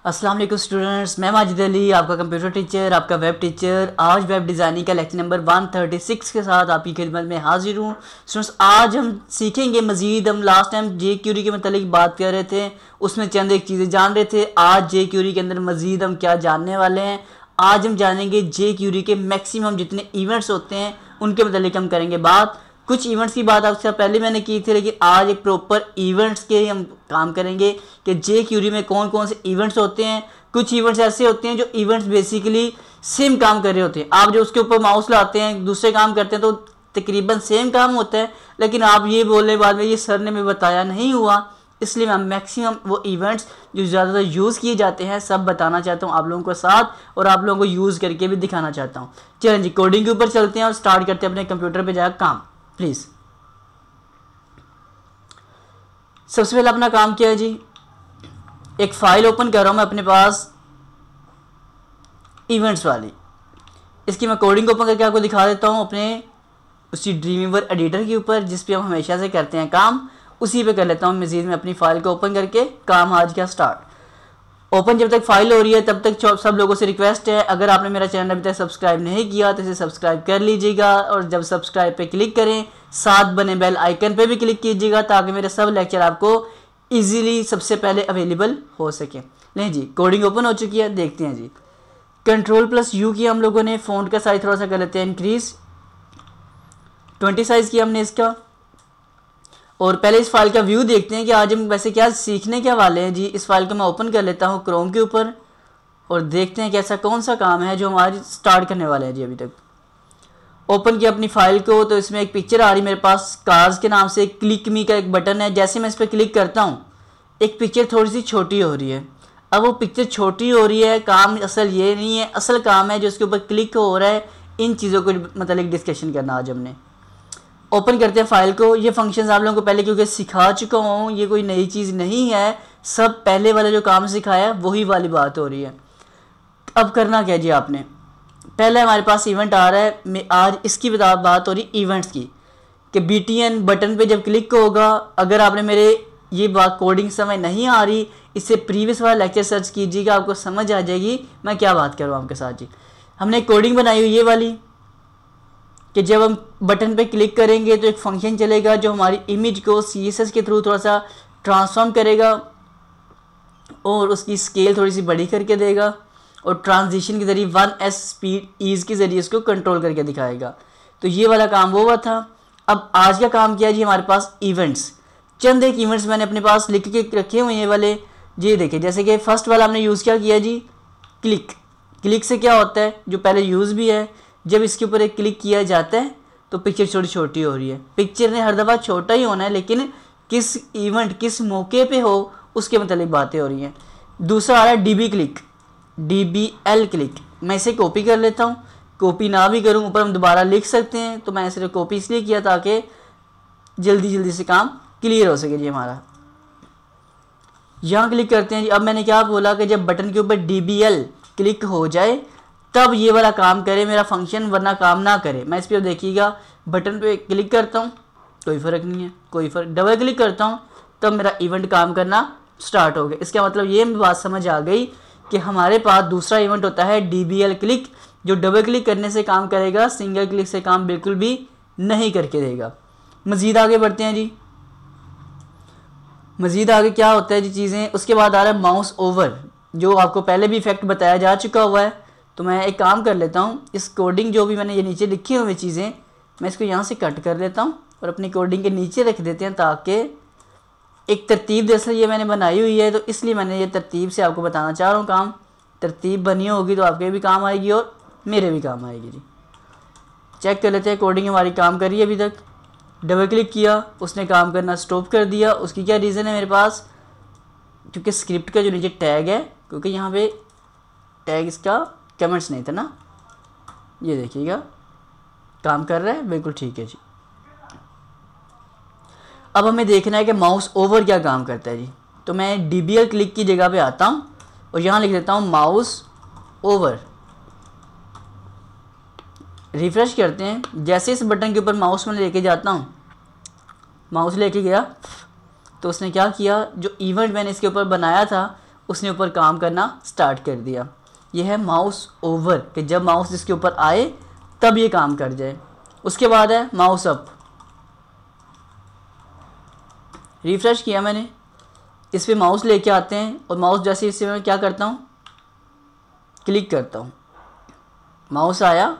अस्सलाम वालेकुम स्टूडेंट्स, मैं माजिद अली, आपका कंप्यूटर टीचर, आपका वेब टीचर। आज वेब डिज़ाइनिंग का लेक्चर नंबर 136 के साथ आपकी खिदमत में हाजिर हूँ। स्टूडेंट्स, आज हम सीखेंगे मज़ीद। हम लास्ट टाइम जे क्यूरी के मतलब बात कर रहे थे, उसमें चंद एक चीज़ें जान रहे थे। आज जे क्यूरी के अंदर मज़ीद हम क्या जानने वाले हैं, आज हम जानेंगे जे क्यूरी के मैक्सिमम जितने इवेंट्स होते हैं उनके मतलब हम करेंगे बात। कुछ इवेंट्स की बात आपसे पहले मैंने की थी, लेकिन आज एक प्रॉपर इवेंट्स के हम काम करेंगे कि जे क्यूरी में कौन कौन से इवेंट्स होते हैं। कुछ इवेंट्स ऐसे होते हैं जो इवेंट्स बेसिकली सेम काम कर रहे होते हैं। आप जो उसके ऊपर माउस लाते हैं, दूसरे काम करते हैं, तो तकरीबन सेम काम होता है, लेकिन आप ये बोलने बाद में ये सर ने मैं बताया नहीं हुआ। इसलिए मैं मैक्सिमम वो इवेंट्स जो ज़्यादातर यूज़ किए जाते हैं सब बताना चाहता हूँ आप लोगों के साथ, और आप लोगों को यूज़ करके भी दिखाना चाहता हूँ। चलें जी, कोडिंग के ऊपर चलते हैं और स्टार्ट करते हैं अपने कंप्यूटर पर जाकर काम। प्लीज़ सबसे पहले अपना काम क्या है जी, एक फ़ाइल ओपन कर रहा हूँ मैं अपने पास इवेंट्स वाली। इसकी मैं कोडिंग ओपन करके आपको दिखा देता हूँ अपने उसी ड्रीमवीवर एडिटर के ऊपर, जिस पे हम हमेशा से करते हैं काम, उसी पे कर लेता हूँ मज़ीद में अपनी फ़ाइल को ओपन करके काम आज का स्टार्ट। ओपन जब तक फाइल हो रही है तब तक सब लोगों से रिक्वेस्ट है, अगर आपने मेरा चैनल अभी तक सब्सक्राइब नहीं किया तो इसे सब्सक्राइब कर लीजिएगा, और जब सब्सक्राइब पे क्लिक करें साथ बने बेल आइकन पे भी क्लिक कीजिएगा ताकि मेरे सब लेक्चर आपको इजीली सबसे पहले अवेलेबल हो सके। नहीं जी, कोडिंग ओपन हो चुकी है, देखते हैं जी। Ctrl+U किया हम लोगों ने, फ़ॉन्ट का साइज़ थोड़ा सा कर लेते हैं इंक्रीज़, 20 साइज़ किया हमने इसका। और पहले इस फाइल का व्यू देखते हैं कि आज हम वैसे क्या सीखने के वाले हैं जी। इस फाइल को मैं ओपन कर लेता हूँ क्रोम के ऊपर और देखते हैं कि ऐसा कौन सा काम है जो हमारी स्टार्ट करने वाले हैं जी। अभी तक ओपन किया अपनी फ़ाइल को, तो इसमें एक पिक्चर आ रही मेरे पास, कार्स के नाम से क्लिक मी का एक बटन है। जैसे मैं इस पर क्लिक करता हूँ एक पिक्चर थोड़ी सी छोटी हो रही है। अब वो पिक्चर छोटी हो रही है, काम असल ये नहीं है, असल काम है जो इसके ऊपर क्लिक हो रहा है। इन चीज़ों को मतलब डिस्कशन करना आज हमने। ओपन करते हैं फाइल को। ये फंक्शंस आप लोगों को पहले क्योंकि सिखा चुका हूँ, ये कोई नई चीज़ नहीं है, सब पहले वाला जो काम सिखाया वही वाली बात हो रही है। अब करना क्या जी आपने, पहले हमारे पास इवेंट आ रहा है, मैं आज इसकी बात हो रही इवेंट्स की, कि BTN बटन पे जब क्लिक होगा, अगर आपने मेरे ये बात कोडिंग समझ नहीं आ रही, इससे प्रीवियस वाला लेक्चर सर्च कीजिएगा, आपको समझ आ जाएगी मैं क्या बात कर रहा हूँ आपके साथ जी। हमने कोडिंग बनाई हुई ये वाली कि जब हम बटन पे क्लिक करेंगे तो एक फंक्शन चलेगा जो हमारी इमेज को CSS के थ्रू थोड़ा सा ट्रांसफॉर्म करेगा और उसकी स्केल थोड़ी सी बड़ी करके देगा, और ट्रांजिशन के ज़रिए 1s स्पीड ईज़ के ज़रिए इसको कंट्रोल करके दिखाएगा। तो ये वाला काम वो हुआ था। अब आज का काम किया जी, हमारे पास इवेंट्स, चंद एक इवेंट्स मैंने अपने पास लिख के रखे हुए हैं ये वाले। ये देखिए, जैसे कि फ़र्स्ट वाला हमने यूज़ क्या किया जी, क्लिक। क्लिक से क्या होता है, जो पहले यूज़ भी है, जब इसके ऊपर एक क्लिक किया जाता है तो पिक्चर छोटी छोटी हो रही है। पिक्चर ने हर दफ़ा छोटा ही होना है, लेकिन किस इवेंट किस मौके पे हो उसके मतलब बातें हो रही हैं। दूसरा आ रहा है DB क्लिक, DBL क्लिक। मैं इसे कॉपी कर लेता हूँ, कॉपी ना भी करूँ ऊपर हम दोबारा लिख सकते हैं, तो मैंने सिर्फ कॉपी इसलिए किया ताकि जल्दी जल्दी से काम क्लियर हो सके जी हमारा। यहाँ क्लिक करते हैं जी। अब मैंने क्या बोला कि जब बटन के ऊपर DBL क्लिक हो जाए तब ये वाला काम करे मेरा फंक्शन, वरना काम ना करे। मैं इस पर देखिएगा, बटन पे क्लिक करता हूँ कोई फ़र्क नहीं है, कोई फ़र्क, डबल क्लिक करता हूँ तब मेरा इवेंट काम करना स्टार्ट हो गया। इसका मतलब ये बात समझ आ गई कि हमारे पास दूसरा इवेंट होता है DBL क्लिक, जो डबल क्लिक करने से काम करेगा, सिंगल क्लिक से काम बिल्कुल भी नहीं करके देगा। मज़ीद आगे बढ़ते हैं जी। मज़ीद आगे क्या होता है जी चीज़ें, उसके बाद आ रहा है माउस ओवर, जो आपको पहले भी इफेक्ट बताया जा चुका हुआ है। तो मैं एक काम कर लेता हूँ, इस कोडिंग जो भी मैंने ये नीचे लिखी हुई चीज़ें, मैं इसको यहाँ से कट कर लेता हूँ और अपनी कोडिंग के नीचे रख देते हैं, ताकि एक तरतीब जैसे ये मैंने बनाई हुई है, तो इसलिए मैंने ये तरतीब से आपको बताना चाह रहा हूँ। काम तरतीब बनी होगी तो आपके भी काम आएगी और मेरे भी काम आएगी जी। चेक कर लेते हैं कोडिंग हमारी काम करी है अभी तक। डबल क्लिक किया, उसने काम करना स्टॉप कर दिया। उसकी क्या रीज़न है मेरे पास, क्योंकि स्क्रिप्ट का जो नीचे टैग है, क्योंकि यहाँ पे टैग इसका कमेंट्स नहीं था ना, ये देखिएगा काम कर रहा है बिल्कुल ठीक है जी। अब हमें देखना है कि माउस ओवर क्या काम करता है जी। तो मैं DBL क्लिक की जगह पे आता हूँ और यहाँ लिख देता हूँ माउस ओवर। रिफ्रेश करते हैं, जैसे इस बटन के ऊपर माउस में लेके जाता हूँ, माउस लेके गया तो उसने क्या किया, जो इवेंट मैंने इसके ऊपर बनाया था उसने ऊपर काम करना स्टार्ट कर दिया। यह है माउस ओवर, कि जब माउस इसके ऊपर आए तब ये काम कर जाए। उसके बाद है माउस अप, रिफ्रेश किया मैंने, इस पर माउस लेके आते हैं और माउस जैसे इससे मैं क्या करता हूँ, क्लिक करता हूँ, माउस आया,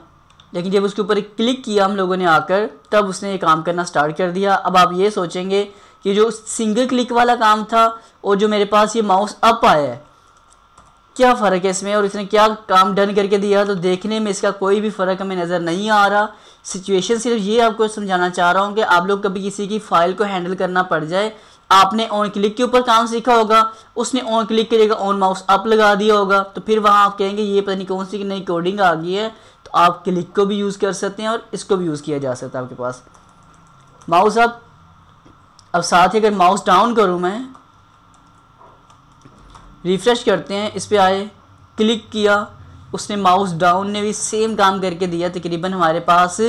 लेकिन जब उसके ऊपर एक क्लिक किया हम लोगों ने आकर, तब उसने ये काम करना स्टार्ट कर दिया। अब आप ये सोचेंगे कि जो सिंगल क्लिक वाला काम था और जो मेरे पास ये माउस अप आया है, क्या फ़र्क है इसमें और इसने क्या काम डन करके दिया। तो देखने में इसका कोई भी फ़र्क हमें नज़र नहीं आ रहा। सिचुएशन सिर्फ ये आपको समझाना चाह रहा हूँ कि आप लोग कभी किसी की फ़ाइल को हैंडल करना पड़ जाए, आपने ऑन क्लिक के ऊपर काम सीखा होगा, उसने ऑन क्लिक की जगह ऑन माउस अप लगा दिया होगा, तो फिर वहाँ आप कहेंगे ये पता नहीं कौन सी नई कोडिंग आ गई है। तो आप क्लिक को भी यूज़ कर सकते हैं और इसको भी यूज़ किया जा सकता है आपके पास माउस अप। अब साथ ही अगर माउस डाउन करूँ मैं, रिफ्रेश करते हैं, इस पर आए, क्लिक किया, उसने माउस डाउन ने भी सेम काम करके दिया। तकरीबन हमारे पास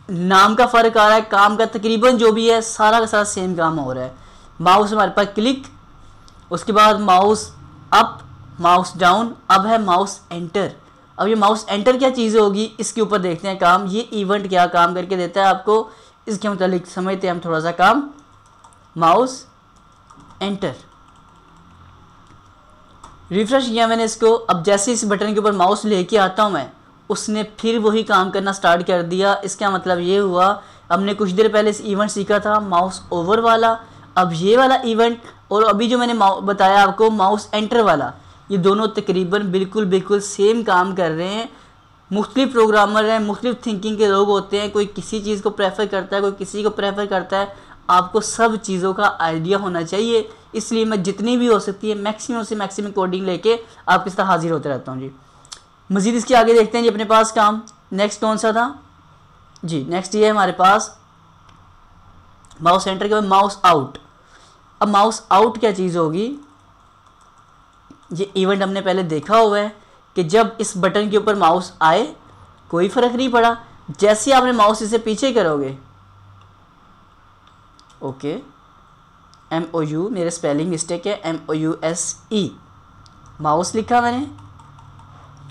नाम का फ़र्क आ रहा है, काम का तकरीबन जो भी है सारा का सारा सेम काम हो रहा है। माउस हमारे पास क्लिक, उसके बाद माउस अप, माउस डाउन, अब है माउस एंटर। अब ये माउस एंटर क्या चीज़ होगी, इसके ऊपर देखते हैं काम, ये इवेंट क्या काम करके देता है आपको, इसके मतलब समझते हैं हम थोड़ा सा काम। माउस एंटर, रिफ्रेश किया मैंने इसको। अब जैसे इस बटन के ऊपर माउस लेके आता हूँ मैं, उसने फिर वही काम करना स्टार्ट कर दिया। इसका मतलब ये हुआ, हमने कुछ देर पहले इस इवेंट सीखा था माउस ओवर वाला, अब ये वाला इवेंट, और अभी जो मैंने बताया आपको माउस एंटर वाला, ये दोनों तकरीबन बिल्कुल सेम काम कर रहे हैं। मुख्तलिफ प्रोग्रामर हैं, मुख्तलिफ थिंकिंग के लोग होते हैं, कोई किसी चीज़ को प्रेफर करता है, कोई किसी को प्रेफर करता है। आपको सब चीज़ों का आइडिया होना चाहिए, इसलिए मैं जितनी भी हो सकती है मैक्सिमम से मैक्सिमम कोडिंग लेके आपके साथ हाजिर होते रहता हूँ जी। मज़ीद इसके आगे देखते हैं जी अपने पास काम। नेक्स्ट कौन सा था जी, नेक्स्ट ये है हमारे पास माउस एंटर के बाद माउस आउट। अब माउस आउट क्या चीज़ होगी, ये इवेंट हमने पहले देखा हुआ है कि जब इस बटन के ऊपर माउस आए कोई फ़र्क नहीं पड़ा, जैसे आपने माउस इसे पीछे करोगे, ओके, MOU, मेरे स्पेलिंग मिस्टेक है, MOUSE, माउस लिखा मैंने,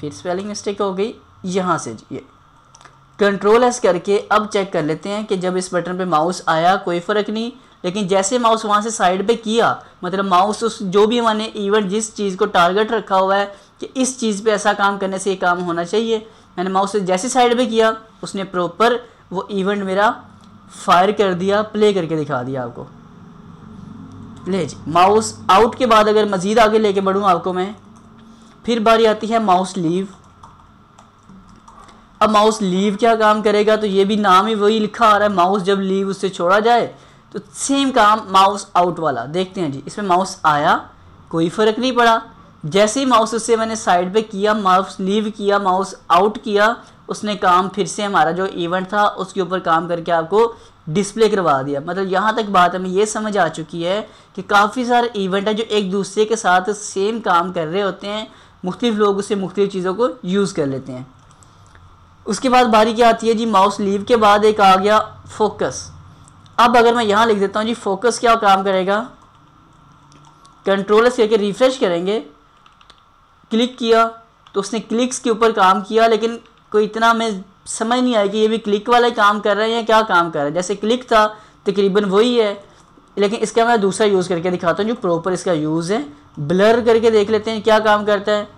फिर स्पेलिंग मिस्टेक हो गई यहाँ से जी। ये कंट्रोल S करके अब चेक कर लेते हैं कि जब इस बटन पे माउस आया कोई फ़र्क नहीं, लेकिन जैसे माउस वहाँ से साइड पे किया, मतलब माउस उस जो भी मैंने इवेंट जिस चीज़ को टारगेट रखा हुआ है कि इस चीज़ पे ऐसा काम करने से ये काम होना चाहिए, मैंने माउस से जैसे साइड पे किया, उसने प्रॉपर वो इवेंट मेरा फायर कर दिया, प्ले करके दिखा दिया आपको। प्ले जी। माउस आउट के बाद अगर मज़ीद आगे लेके बढ़ूँ आपको मैं, फिर बारी आती है माउस लीव। अब माउस लीव क्या काम करेगा, तो ये भी नाम ही वही लिखा आ रहा है, माउस जब लीव उससे छोड़ा जाए तो सेम काम माउस आउट वाला। देखते हैं जी, इसमें माउस आया कोई फ़र्क नहीं पड़ा, जैसे ही माउस उससे मैंने साइड पे किया, माउस लीव किया, माउस आउट किया, उसने काम फिर से हमारा जो इवेंट था उसके ऊपर काम करके आपको डिस्प्ले करवा दिया। मतलब यहाँ तक बात हमें ये समझ आ चुकी है कि काफ़ी सारे इवेंट हैं जो एक दूसरे के साथ सेम काम कर रहे होते हैं, मुख्तलिफ लोग उससे मुख्तलिफ चीज़ों को यूज़ कर लेते हैं। उसके बाद बारी क्या आती है जी, माउस लीव के बाद एक आ गया फोकस। अब अगर मैं यहाँ लिख देता हूँ जी फोकस क्या काम करेगा, कंट्रोल से करके रिफ्रेश करेंगे, क्लिक किया तो उसने क्लिक्स के ऊपर काम किया, लेकिन कोई इतना हमें समझ नहीं आया कि ये भी क्लिक वाला ही काम कर रहे हैं या क्या काम कर रहा है। जैसे क्लिक था तकरीबन वही है, लेकिन इसका मैं दूसरा यूज़ करके दिखाता हूँ जो प्रॉपर इसका यूज़ है। ब्लर करके देख लेते हैं क्या काम करता है।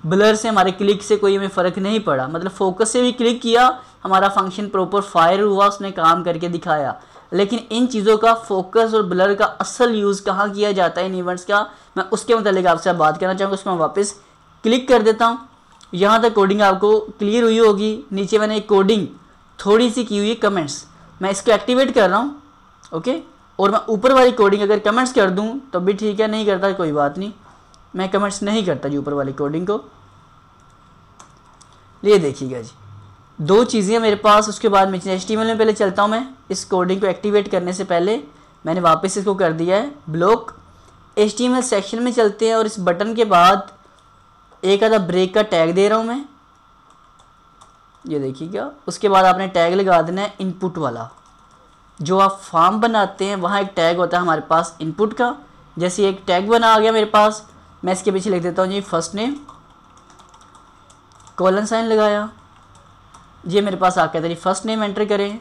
ब्लर से हमारे क्लिक से कोई हमें फ़र्क नहीं पड़ा, मतलब फोकस से भी क्लिक किया, हमारा फंक्शन प्रॉपर फायर हुआ, उसने काम करके दिखाया। लेकिन इन चीज़ों का फोकस और ब्लर का असल यूज़ कहाँ किया जाता है इन इवेंट्स का, मैं उसके मतलब आपसे बात करना चाहूँगा। उसमें वापस क्लिक कर देता हूँ, यहाँ तक कोडिंग आपको क्लियर हुई होगी। नीचे मैंने एक कोडिंग थोड़ी सी की हुई है कमेंट्स, मैं इसको एक्टिवेट कर रहा हूँ, ओके। और मैं ऊपर वाली कोडिंग अगर कमेंट्स कर दूँ तो भी ठीक है, नहीं करता कोई बात नहीं, मैं कमेंट्स नहीं करता जी ऊपर वाली कोडिंग को। ये देखिएगा जी, दो चीज़ें मेरे पास। उसके बाद मैं HTML में पहले चलता हूँ, मैं इस कोडिंग को एक्टिवेट करने से पहले मैंने वापस इसको कर दिया है ब्लॉक। HTML सेक्शन में चलते हैं और इस बटन के बाद एक आधा ब्रेक का टैग दे रहा हूँ मैं, ये देखिएगा। उसके बाद आपने टैग लगा देना है इनपुट वाला। जो आप फॉर्म बनाते हैं वहाँ एक टैग होता है हमारे पास इनपुट का, जैसे एक टैग बना आ गया मेरे पास, मैं इसके पीछे लिख देता हूँ जी फर्स्ट नेम, कॉलन साइन लगाया, ये मेरे पास आ गया था जी फर्स्ट नेम एंटर करें।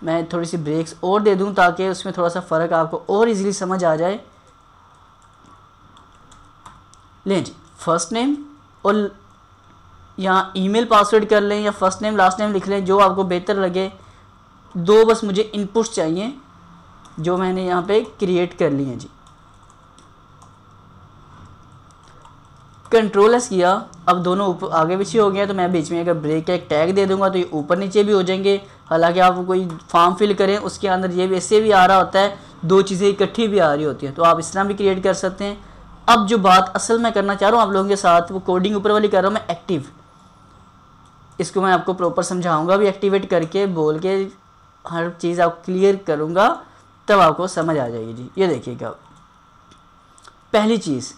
मैं थोड़ी सी ब्रेक्स और दे दूं ताकि उसमें थोड़ा सा फ़र्क आपको और इजीली समझ आ जाए। लें जी फर्स्ट नेम, और यहाँ ईमेल पासवर्ड कर लें या फर्स्ट नेम लास्ट नेम लिख लें, जो आपको बेहतर लगे। दो बस मुझे इनपुट्स चाहिए जो मैंने यहाँ पे क्रिएट कर लिए हैं जी। कंट्रोल एस किया, अब दोनों ऊपर आगे पीछे हो गया, तो मैं बीच में अगर ब्रेक का एक टैग दे दूंगा तो ये ऊपर नीचे भी हो जाएंगे। हालांकि आप कोई फॉर्म फिल करें उसके अंदर ये वैसे भी आ रहा होता है, दो चीज़ें इकट्ठी भी आ रही होती हैं, तो आप इस तरह भी क्रिएट कर सकते हैं। अब जो बात असल मैं करना चाह रहा हूँ आप लोगों के साथ, वो कोडिंग ऊपर वाली कर रहा हूँ मैं एक्टिव। इसको मैं आपको प्रॉपर समझाऊंगा भी, एक्टिवेट करके बोल के हर चीज़ आप क्लियर करूँगा, तब आपको समझ आ जाएगी जी। ये देखिएगा, पहली चीज़,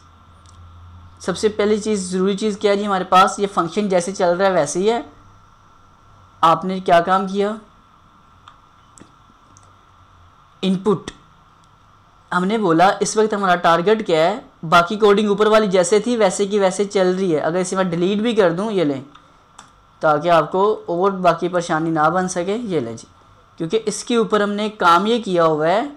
सबसे पहली चीज़ ज़रूरी चीज़ क्या है जी, हमारे पास ये फंक्शन जैसे चल रहा है वैसे ही है। आपने क्या काम किया, इनपुट, हमने बोला इस वक्त हमारा टारगेट क्या है, बाकी कोडिंग ऊपर वाली जैसे थी वैसे की वैसे चल रही है। अगर इसे मैं डिलीट भी कर दूं, ये लें, ताकि आपको और बाकी परेशानी ना बन सके, ये लें जी, क्योंकि इसके ऊपर हमने काम ये किया हुआ है।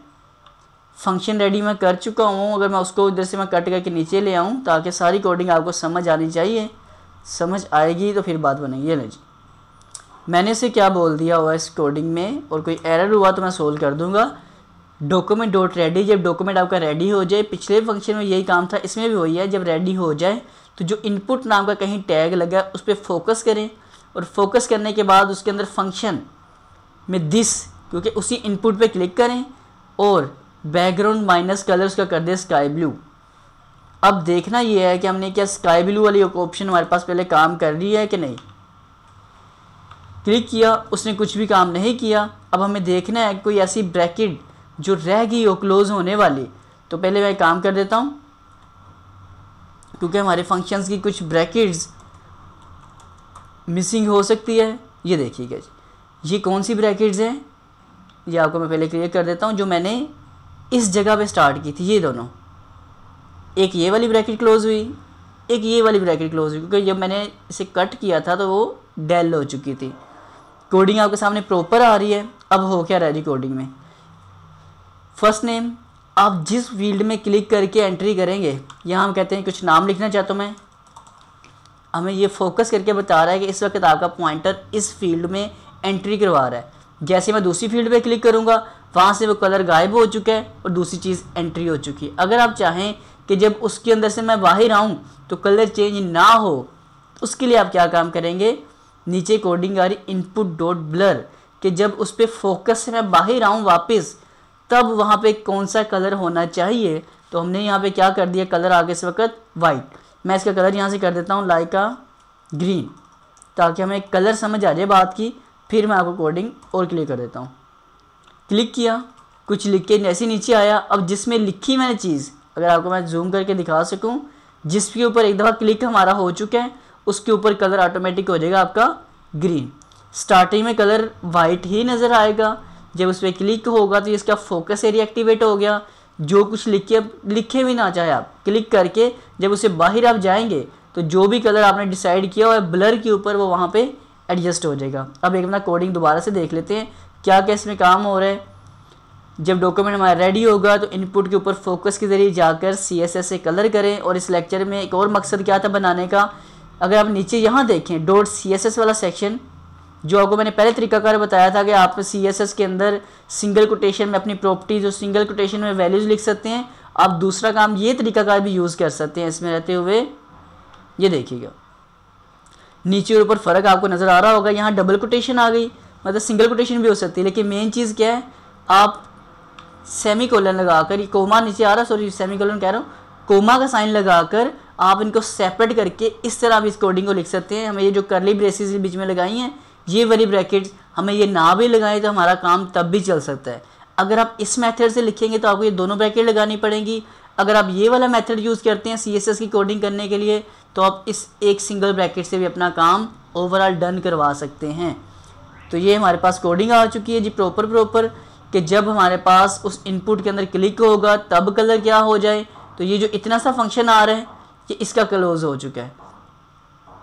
फंक्शन रेडी मैं कर चुका हूँ, अगर मैं उसको इधर से मैं कट करके नीचे ले आऊँ ताकि सारी कोडिंग आपको समझ आनी चाहिए, समझ आएगी तो फिर बात बनेगी। ये लें जी, मैंने इसे क्या बोल दिया हुआ है इस कोडिंग में, और कोई एरर हुआ तो मैं सोल्व कर दूंगा। डॉक्यूमेंट डॉट रेडी, जब डॉक्यूमेंट आपका रेडी हो जाए, पिछले फंक्शन में यही काम था, इसमें भी वही है, जब रेडी हो जाए तो जो इनपुट नाम का कहीं टैग लगा उस पर फोकस करें, और फोकस करने के बाद उसके अंदर फंक्शन में दिस, क्योंकि उसी इनपुट पे क्लिक करें, और बैकग्राउंड माइनस कलर उसका कर दे स्काई ब्लू। अब देखना ये है कि हमने क्या स्काई ब्लू वाली ऑप्शन हमारे पास पहले काम कर रही है कि नहीं। क्लिक किया, उसने कुछ भी काम नहीं किया। अब हमें देखना है कोई ऐसी ब्रैकेट जो रह गई हो क्लोज होने वाली, तो पहले मैं काम कर देता हूँ, क्योंकि हमारे फंक्शंस की कुछ ब्रैकेट्स मिसिंग हो सकती है। ये देखिएगा जी, ये कौन सी ब्रैकेट्स हैं, ये आपको मैं पहले क्लियर कर देता हूँ। जो मैंने इस जगह पे स्टार्ट की थी, ये दोनों, एक ये वाली ब्रैकेट क्लोज हुई, एक ये वाली ब्रैकेट क्लोज हुई, क्योंकि जब मैंने इसे कट किया था तो वो डेल हो चुकी थी। कोडिंग आपके सामने प्रॉपर आ रही है। अब हो क्या रहा है कोडिंग में, फर्स्ट नेम, आप जिस फील्ड में क्लिक करके एंट्री करेंगे, यहाँ हम कहते हैं कुछ नाम लिखना चाहता हूँ मैं, हमें ये फोकस करके बता रहा है कि इस वक्त आपका पॉइंटर इस फील्ड में एंट्री करवा रहा है। जैसे मैं दूसरी फील्ड पे क्लिक करूँगा, वहाँ से वो कलर गायब हो चुका है और दूसरी चीज़ एंट्री हो चुकी है। अगर आप चाहें कि जब उसके अंदर से मैं बाहर आऊँ तो कलर चेंज ना हो, उसके लिए आप क्या काम करेंगे, नीचे कोडिंग आ रही इनपुट डॉट ब्लर, कि जब उस पर फोकस से मैं बाहर आऊँ वापस, तब वहाँ पे कौन सा कलर होना चाहिए। तो हमने यहाँ पे क्या कर दिया, कलर आगे इस वक्त वाइट, मैं इसका कलर यहाँ से कर देता हूँ लाइक आ ग्रीन, ताकि हमें कलर समझ आ जाए बात की। फिर मैं आपको कोडिंग और क्लियर कर देता हूँ। क्लिक किया, कुछ लिख के ऐसे नीचे आया। अब जिसमें लिखी मैंने चीज़, अगर आपको मैं जूम करके दिखा सकूँ, जिसके ऊपर एक दफ़ा क्लिक हमारा हो चुका है, उसके ऊपर कलर ऑटोमेटिक हो जाएगा आपका ग्रीन। स्टार्टिंग में कलर वाइट ही नज़र आएगा, जब उस पर क्लिक होगा तो इसका फोकस एरिया एक्टिवेट हो गया। जो कुछ लिखे भी ना चाहे आप, क्लिक करके जब उसे बाहर आप जाएंगे तो जो भी कलर आपने डिसाइड किया हुआ है ब्लर के ऊपर, वो वहाँ पे एडजस्ट हो जाएगा। अब एक अपना कोडिंग दोबारा से देख लेते हैं क्या क्या इसमें काम हो रहा है। जब डॉक्यूमेंट हमारा रेडी होगा तो इनपुट के ऊपर फोकस के ज़रिए जाकर CSS से कलर करें। और इस लेक्चर में एक और मकसद क्या था बनाने का, अगर आप नीचे यहाँ देखें .css वाला सेक्शन, जो आपको मैंने पहले तरीकाकार बताया था कि आप CSS के अंदर सिंगल कोटेशन में अपनी प्रॉपर्टीज और सिंगल कोटेशन में वैल्यूज़ लिख सकते हैं। आप दूसरा काम ये तरीकाकार भी यूज़ कर सकते हैं इसमें रहते हुए। ये देखिएगा नीचे और ऊपर फ़र्क आपको नज़र आ रहा होगा। यहाँ डबल कोटेशन आ गई, मतलब सिंगल कोटेशन भी हो सकती है, लेकिन मेन चीज़ क्या है, आप सेमी कोलन लगाकर, कोमा नीचे आ रहा, सॉरी सेमी कोलन कह रहा हूँ, कोमा का साइन लगाकर आप इनको सेपरेट करके इस तरह आप इस कोडिंग को लिख सकते हैं। हमें ये जो करली ब्रेसेस बीच में लगाई हैं, ये वाली ब्रैकेट्स, हमें ये ना भी लगाएं तो हमारा काम तब भी चल सकता है। अगर आप इस मेथड से लिखेंगे तो आपको ये दोनों ब्रैकेट लगानी पड़ेंगी। अगर आप ये वाला मेथड यूज़ करते हैं CSS की कोडिंग करने के लिए, तो आप इस एक सिंगल ब्रैकेट से भी अपना काम ओवरऑल डन करवा सकते हैं। तो ये हमारे पास कोडिंग आ चुकी है जी प्रॉपर कि जब हमारे पास उस इनपुट के अंदर क्लिक होगा तब कलर क्या हो जाए। तो ये जो इतना सा फंक्शन आ रहा है, ये इसका क्लोज हो चुका है।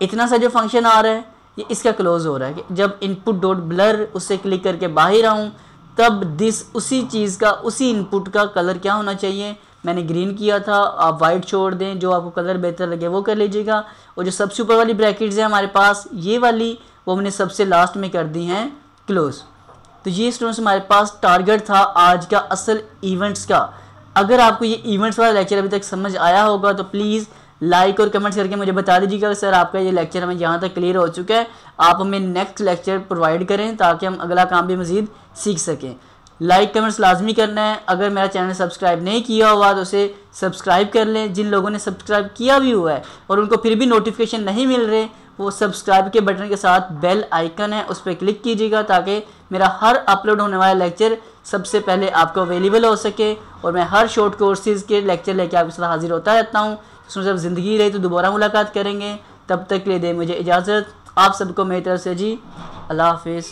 इतना सा जो फंक्शन आ रहा है ये इसका क्लोज हो रहा है कि जब इनपुट डॉट ब्लर उससे क्लिक करके बाहर आऊँ तब दिस उसी चीज़ का, उसी इनपुट का कलर क्या होना चाहिए, मैंने ग्रीन किया था, आप वाइट छोड़ दें, जो आपको कलर बेहतर लगे वो कर लीजिएगा। और जो सबसे ऊपर वाली ब्रैकेट्स हैं हमारे पास ये वाली, वो हमने सबसे लास्ट में कर दी हैं क्लोज। तो ये स्टूडेंट्स हमारे पास टारगेट था आज का असल इवेंट्स का। अगर आपको ये इवेंट्स वाला लेक्चर अभी तक समझ आया होगा तो प्लीज़ लाइक और कमेंट्स करके मुझे बता दीजिएगा सर आपका ये लेक्चर हमें यहाँ तक क्लियर हो चुका है, आप हमें नेक्स्ट लेक्चर प्रोवाइड करें ताकि हम अगला काम भी मज़ीद सीख सकें। लाइक कमेंट्स लाजमी करना है। अगर मेरा चैनल सब्सक्राइब नहीं किया हुआ तो उसे सब्सक्राइब कर लें। जिन लोगों ने सब्सक्राइब किया भी हुआ है और उनको फिर भी नोटिफिकेशन नहीं मिल रहे, वो सब्सक्राइब के बटन के साथ बेल आइकन है उस पर क्लिक कीजिएगा ताकि मेरा हर अपलोड होने वाला लेक्चर सबसे पहले आपको अवेलेबल हो सके। और मैं हर शॉर्ट कोर्सेज़ के लेक्चर लेके आपके साथ हाजिर होता रहता हूँ। उसमें जब ज़िंदगी रही तो दोबारा मुलाकात करेंगे, तब तक के लिए दे मुझे इजाज़त। आप सबको मेरी तरफ से जी अल्लाह हाफिज़।